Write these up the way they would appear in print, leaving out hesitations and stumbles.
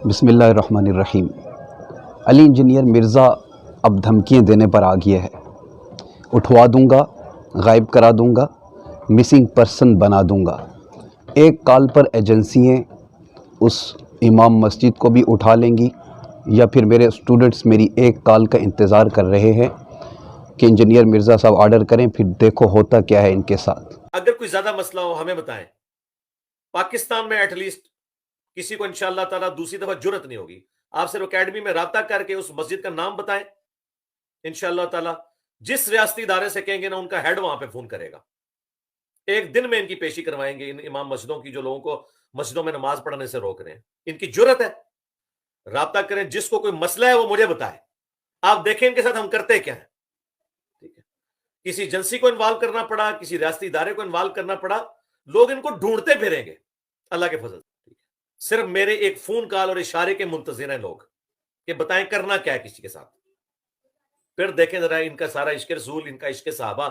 بسم اللہ الرحمن الرحیم۔ علی انجینئر مرزا اب دھمکیاں دینے پر آ گیا ہے۔ اٹھوا دوں گا، غائب کرا دوں گا، مسنگ پرسن بنا دوں گا۔ ایک کال پر ایجنسیاں اس امام مسجد کو بھی اٹھا لیں گی، یا پھر میرے اسٹوڈنٹس میری ایک کال کا انتظار کر رہے ہیں کہ انجینئر مرزا صاحب آرڈر کریں، پھر دیکھو ہوتا کیا ہے ان کے ساتھ۔ اگر کوئی زیادہ مسئلہ ہو ہمیں بتائیں۔ پاکستان میں ایٹ لیسٹ کسی کو انشاءاللہ تعالیٰ دوسری دفعہ جرت نہیں ہوگی، آپ صرف اکیڈمی میں رابطہ کر کے اس مسجد کا نام بتائیں، انشاءاللہ تعالیٰ جس ریاستی ادارے سے کہیں گے نا ان کا ہیڈ وہاں پہ فون کرے گا۔ ایک دن میں ان کی پیشی کروائیں گے، ان امام مسجدوں کی جو لوگوں کو مسجدوں میں نماز پڑھنے سے روک رہے ہیں۔ ان کی جرت ہے، رابطہ کریں، جس کو کوئی مسئلہ ہے وہ مجھے بتائے، آپ دیکھیں ان کے ساتھ ہم کرتے کیا ہیں۔ ٹھیک ہے، کسی ایجنسی کو انوالو کرنا پڑا، کسی ریاستی ادارے کو انوالو کرنا پڑا، لوگ ان کو ڈھونڈتے پھریں گے اللہ کے فضل سے۔ صرف میرے ایک فون کال اور اشارے کے منتظر ہیں لوگ کہ بتائیں کرنا کیا ہے کسی کے ساتھ۔ پھر دیکھیں ذرا ان کا سارا عشق رسول، ان کا عشق صحابہ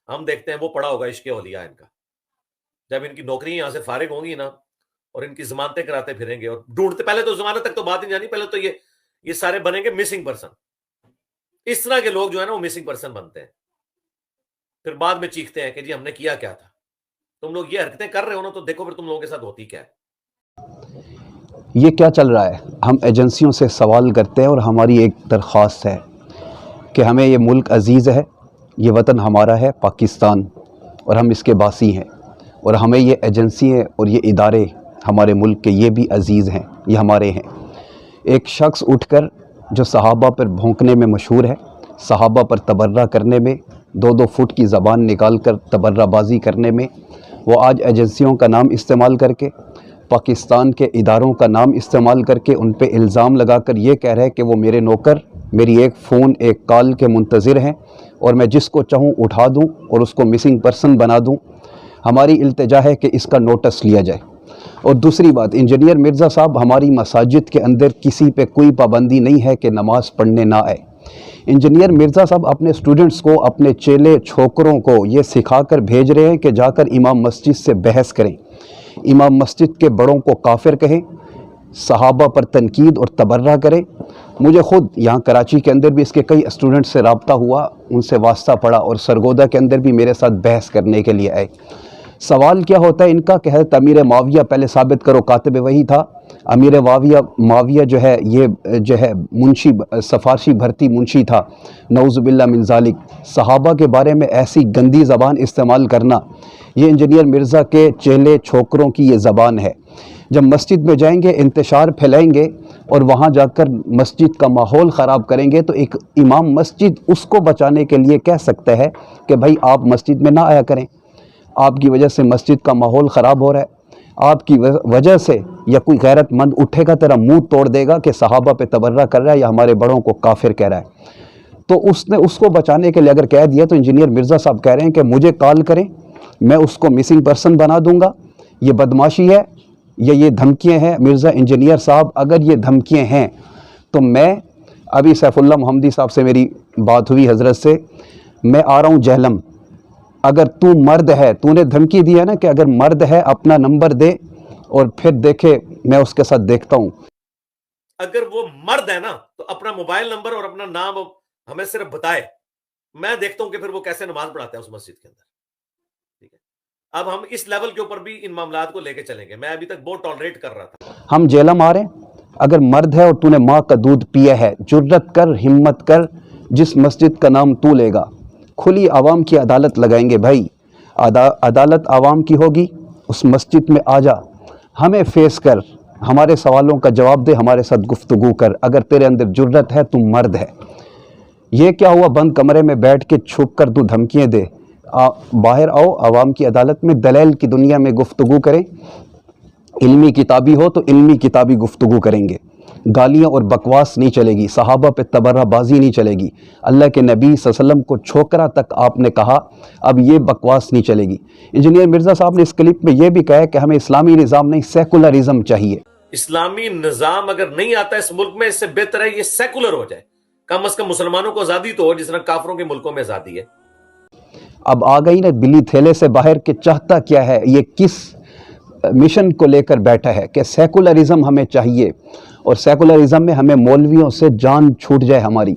ہم دیکھتے ہیں وہ پڑا ہوگا عشق اولیاء ان کا۔ جب ان کی نوکری یہاں سے فارغ ہوں گی نا اور ان کی ضمانتیں کراتے پھریں گے اور ڈھونڈتے، پہلے تو ضمانت تک تو بات نہیں جانی، پہلے تو یہ سارے بنیں گے مسنگ پرسن۔ اس طرح کے لوگ جو ہے نا وہ مسنگ پرسن بنتے ہیں، پھر بعد میں چیختے ہیں کہ جی ہم نے کیا کیا تھا۔ تم لوگ یہ حرکتیں کر رہے ہو نا تو دیکھو پھر تم لوگوں کے ساتھ ہوتی کیا ہے۔ یہ کیا چل رہا ہے؟ ہم ایجنسیوں سے سوال کرتے ہیں اور ہماری ایک درخواست ہے کہ ہمیں یہ ملک عزیز ہے، یہ وطن ہمارا ہے پاکستان، اور ہم اس کے باسی ہیں، اور ہمیں یہ ایجنسیاں اور یہ ادارے ہمارے ملک کے یہ بھی عزیز ہیں، یہ ہمارے ہیں۔ ایک شخص اٹھ کر جو صحابہ پر بھونکنے میں مشہور ہے، صحابہ پر تبرہ کرنے میں، 2 فٹ کی زبان نکال کر تبرہ بازی کرنے میں، وہ آج ایجنسیوں کا نام استعمال کر کے، پاکستان کے اداروں کا نام استعمال کر کے ان پہ الزام لگا کر یہ کہہ رہے کہ وہ میرے نوکر میری ایک فون ایک کال کے منتظر ہیں، اور میں جس کو چاہوں اٹھا دوں اور اس کو مسنگ پرسن بنا دوں۔ ہماری التجا ہے کہ اس کا نوٹس لیا جائے۔ اور دوسری بات، انجینئر مرزا صاحب، ہماری مساجد کے اندر کسی پہ کوئی پابندی نہیں ہے کہ نماز پڑھنے نہ آئے۔ انجینئر مرزا صاحب اپنے اسٹوڈنٹس کو، اپنے چیلے چھوکروں کو یہ سکھا کر بھیج رہے ہیں کہ جا کر امام مسجد سے بحث کریں، امام مسجد کے بڑوں کو کافر کہیں، صحابہ پر تنقید اور تبرہ کریں۔ مجھے خود یہاں کراچی کے اندر بھی اس کے کئی اسٹوڈنٹ سے رابطہ ہوا، ان سے واسطہ پڑا، اور سرگودا کے اندر بھی میرے ساتھ بحث کرنے کے لیے آئے۔ سوال کیا ہوتا ہے ان کا کہ حضرت امیر معاویہ پہلے ثابت کرو کاتب وحی تھا۔ امیر معاویہ جو ہے یہ منشی، سفارشی بھرتی منشی تھا، نعوذ باللہ من ذالک۔ صحابہ کے بارے میں ایسی گندی زبان استعمال کرنا، یہ انجینئر مرزا کے چیلے چھوکروں کی یہ زبان ہے۔ جب مسجد میں جائیں گے، انتشار پھیلائیں گے اور وہاں جا کر مسجد کا ماحول خراب کریں گے، تو ایک امام مسجد اس کو بچانے کے لیے کہہ سکتا ہے کہ بھائی آپ مسجد میں نہ آیا کریں، آپ کی وجہ سے مسجد کا ماحول خراب ہو رہا ہے، آپ کی وجہ سے یا کوئی غیرت مند اٹھے گا تیرا منہ توڑ دے گا کہ صحابہ پہ تبرہ کر رہا ہے یا ہمارے بڑوں کو کافر کہہ رہا ہے۔ تو اس نے اس کو بچانے کے لیے اگر کہہ دیا، تو انجینئر مرزا صاحب کہہ رہے ہیں کہ مجھے کال کریں، میں اس کو مسنگ پرسن بنا دوں گا۔ یہ بدماشی ہے یا یہ دھمکیاں ہیں؟ مرزا انجینئر صاحب، اگر یہ دھمکیاں ہیں تو میں ابھی سیف اللہ محمدی صاحب سے میری بات ہوئی حضرت سے، میں آ رہا ہوں جہلم، اگر تو مرد ہے، تو نے دھمکی دی ہے نا کہ اگر مرد ہے اپنا نمبر دے اور پھر دیکھے، میں اس کے ساتھ دیکھتا ہوں۔ اگر وہ مرد ہے نا تو اپنا موبائل نمبر اور اپنا نام ہمیں صرف بتائے، میں دیکھتا ہوں کہ پھر وہ کیسے نماز پڑھاتا ہے اس مسجد کے اندر۔ ٹھیک ہے، اب ہم اس لیول کے اوپر بھی ان معاملات کو لے کے چلیں گے۔ میں ابھی تک بہت ٹالریٹ کر رہا تھا۔ ہم جیلم آ رہے ہیں، اگر مرد ہے اور تو نے ماں کا دودھ پیا ہے، جرت کر، ہمت کر، جس مسجد کا نام تو لے گا، کھلی عوام کی عدالت لگائیں گے بھائی، عدالت عوام کی ہوگی، اس مسجد میں آ جا، ہمیں فیس کر، ہمارے سوالوں کا جواب دے، ہمارے ساتھ گفتگو کر، اگر تیرے اندر جرت ہے، تو مرد ہے۔ یہ کیا ہوا بند کمرے میں بیٹھ کے چھپ کر تو دھمکیاں دے؟ باہر آؤ، عوام کی عدالت میں دلیل کی دنیا میں گفتگو کریں، علمی کتابی ہو تو علمی کتابی گفتگو کریں گے، گالیاں اور بکواس نہیں چلے گی، صحابہ پہ تبرہ بازی نہیں چلے گی، اللہ کے نبی صلی اللہ علیہ وسلم کو چھوکرا تک آپ نے کہا، اب یہ بکواس نہیں چلے گی۔ انجینئر مرزا صاحب نے اس کلپ میں یہ بھی کہا ہے کہ ہمیں اسلامی نظام نہیں، سیکولرزم چاہیے۔ اسلامی نظام اگر نہیں آتا اس ملک میں، اس سے بہتر ہے یہ سیکولر ہو جائے، کم از کم مسلمانوں کو آزادی تو ہو جس طرح کافروں کے ملکوں میں آزادی ہے۔ اب آ گئی نا بلی تھیلے سے باہر کہ چاہتا کیا ہے، یہ کس مشن کو لے کر بیٹھا ہے کہ سیکولرزم ہمیں چاہیے، اور سیکولرزم میں ہمیں مولویوں سے جان چھوٹ جائے ہماری.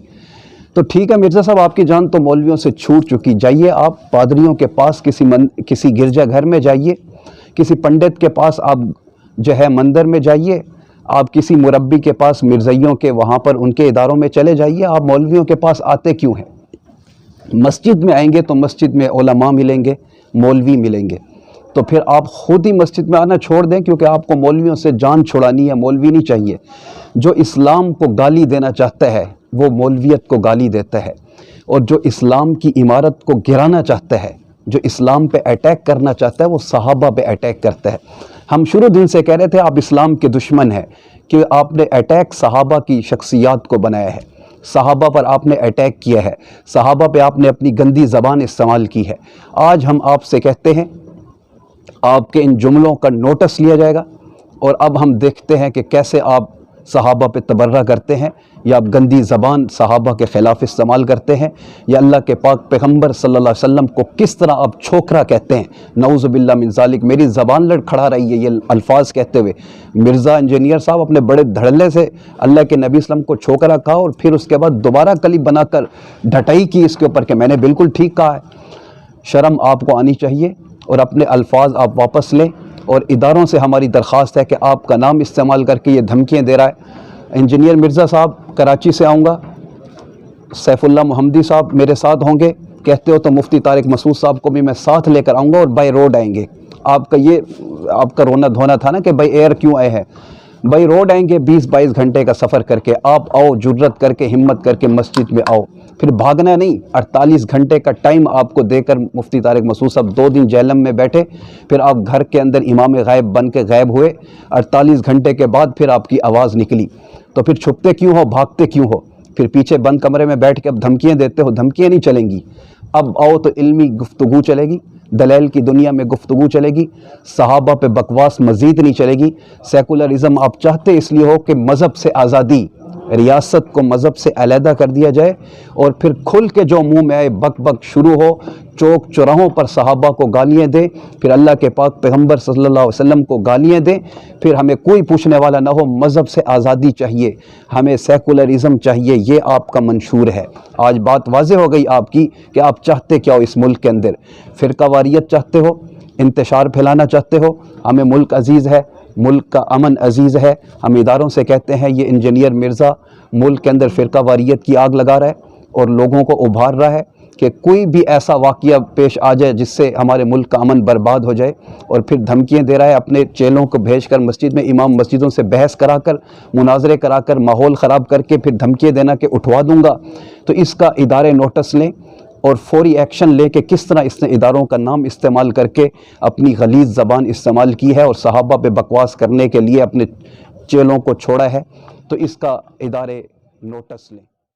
تو ٹھیک ہے مرزا صاحب، آپ کی جان تو مولویوں سے چھوٹ چکی، جائیے آپ پادریوں کے پاس، کسی گرجا گھر میں جائیے، کسی پنڈت کے پاس آپ جو ہے مندر میں جائیے، آپ کسی مربی کے پاس مرزائیوں کے وہاں پر ان کے اداروں میں چلے جائیے. آپ مولویوں کے پاس آتے کیوں ہیں؟ مسجد میں آئیں گے تو مسجد میں علماء ملیں گے، مولوی ملیں گے، تو پھر آپ خود ہی مسجد میں آنا چھوڑ دیں، کیونکہ آپ کو مولویوں سے جان چھڑانی ہے، مولوی نہیں چاہیے. جو اسلام کو گالی دینا چاہتا ہے وہ مولویت کو گالی دیتا ہے، اور جو اسلام کی عمارت کو گرانا چاہتا ہے، جو اسلام پہ اٹیک کرنا چاہتا ہے، وہ صحابہ پہ اٹیک کرتا ہے. ہم شروع دن سے کہہ رہے تھے آپ اسلام کے دشمن ہیں، کہ آپ نے اٹیک صحابہ کی شخصیات کو بنایا ہے، صحابہ پر آپ نے اٹیک کیا ہے، صحابہ پہ آپ نے اپنی گندی زبان استعمال کی ہے. آج ہم آپ سے کہتے ہیں آپ کے ان جملوں کا نوٹس لیا جائے گا، اور اب ہم دیکھتے ہیں کہ کیسے آپ صحابہ پہ تبرہ کرتے ہیں، یا آپ گندی زبان صحابہ کے خلاف استعمال کرتے ہیں، یا اللہ کے پاک پیغمبر صلی اللہ علیہ وسلم کو کس طرح آپ چھوکرا کہتے ہیں. نعوذ باللہ من ذالک. میری زبان لڑکھڑا رہی ہے یہ الفاظ کہتے ہوئے. مرزا انجینئر صاحب اپنے بڑے دھڑلے سے اللہ کے نبی وسلم کو چھوکرا کہا، اور پھر اس کے بعد دوبارہ کلپ بنا کر ڈھٹائی کی اس کے اوپر کہ میں نے بالکل ٹھیک کہا ہے. شرم آپ کو آنی چاہیے، اور اپنے الفاظ آپ واپس لیں. اور اداروں سے ہماری درخواست ہے کہ آپ کا نام استعمال کر کے یہ دھمکیاں دے رہا ہے. انجینئر مرزا صاحب کراچی سے آؤں گا، سیف اللہ محمدی صاحب میرے ساتھ ہوں گے، کہتے ہو تو مفتی طارق مسعود صاحب کو بھی میں ساتھ لے کر آؤں گا، اور بائی روڈ آئیں گے. آپ کا رونا دھونا تھا نا کہ بائی ایئر کیوں آئے ہیں. بائی روڈ آئیں گے 20-22 گھنٹے کا سفر کر کے. آپ آؤ، جرت کر کے، ہمت کر کے مسجد میں آؤ. پھر بھاگنا نہیں. 48 گھنٹے کا ٹائم آپ کو دے کر مفتی طارق مسعود صاحب 2 دن جہلم میں بیٹھے، پھر آپ گھر کے اندر امام غائب بن کے غائب ہوئے. 48 گھنٹے کے بعد پھر آپ کی آواز نکلی. تو پھر چھپتے کیوں ہو، بھاگتے کیوں ہو؟ پھر پیچھے بند کمرے میں بیٹھ کے اب دھمکیاں دیتے ہو. دھمکیاں نہیں چلیں گی. اب آؤ تو علمی گفتگو چلے گی، دلیل کی دنیا میں گفتگو چلے گی، صحابہ پہ بکواس مزید نہیں چلے گی. سیکولرزم آپ چاہتے اس لیے ہو کہ مذہب سے آزادی، ریاست کو مذہب سے علیحدہ کر دیا جائے، اور پھر کھل کے جو منہ میں آئے بک بک شروع ہو، چوک چوراہوں پر صحابہ کو گالیاں دے، پھر اللہ کے پاک پیغمبر صلی اللہ علیہ وسلم کو گالیاں دے. پھر ہمیں کوئی پوچھنے والا نہ ہو. مذہب سے آزادی چاہیے، ہمیں سیکولرزم چاہیے. یہ آپ کا منشور ہے. آج بات واضح ہو گئی آپ کی کہ آپ چاہتے کیا ہو اس ملک کے اندر. فرقہ واریت چاہتے ہو، انتشار پھیلانا چاہتے ہو. ہمیں ملک عزیز ہے، ملک کا امن عزیز ہے. ہم اداروں سے کہتے ہیں یہ انجینئر مرزا ملک کے اندر فرقہ واریت کی آگ لگا رہا ہے، اور لوگوں کو ابھار رہا ہے کہ کوئی بھی ایسا واقعہ پیش آ جائے جس سے ہمارے ملک کا امن برباد ہو جائے. اور پھر دھمکیاں دے رہا ہے اپنے چیلوں کو بھیج کر مسجد میں، امام مسجدوں سے بحث کرا کر، مناظرے کرا کر، ماحول خراب کر کے پھر دھمکیاں دینا کہ اٹھوا دوں گا. تو اس کا ادارے نوٹس لیں اور فوری ایکشن لے کے کس طرح اس نے اداروں کا نام استعمال کر کے اپنی غلیظ زبان استعمال کی ہے اور صحابہ پہ بکواس کرنے کے لیے اپنے چیلوں کو چھوڑا ہے. تو اس کا ادارے نوٹس لیں.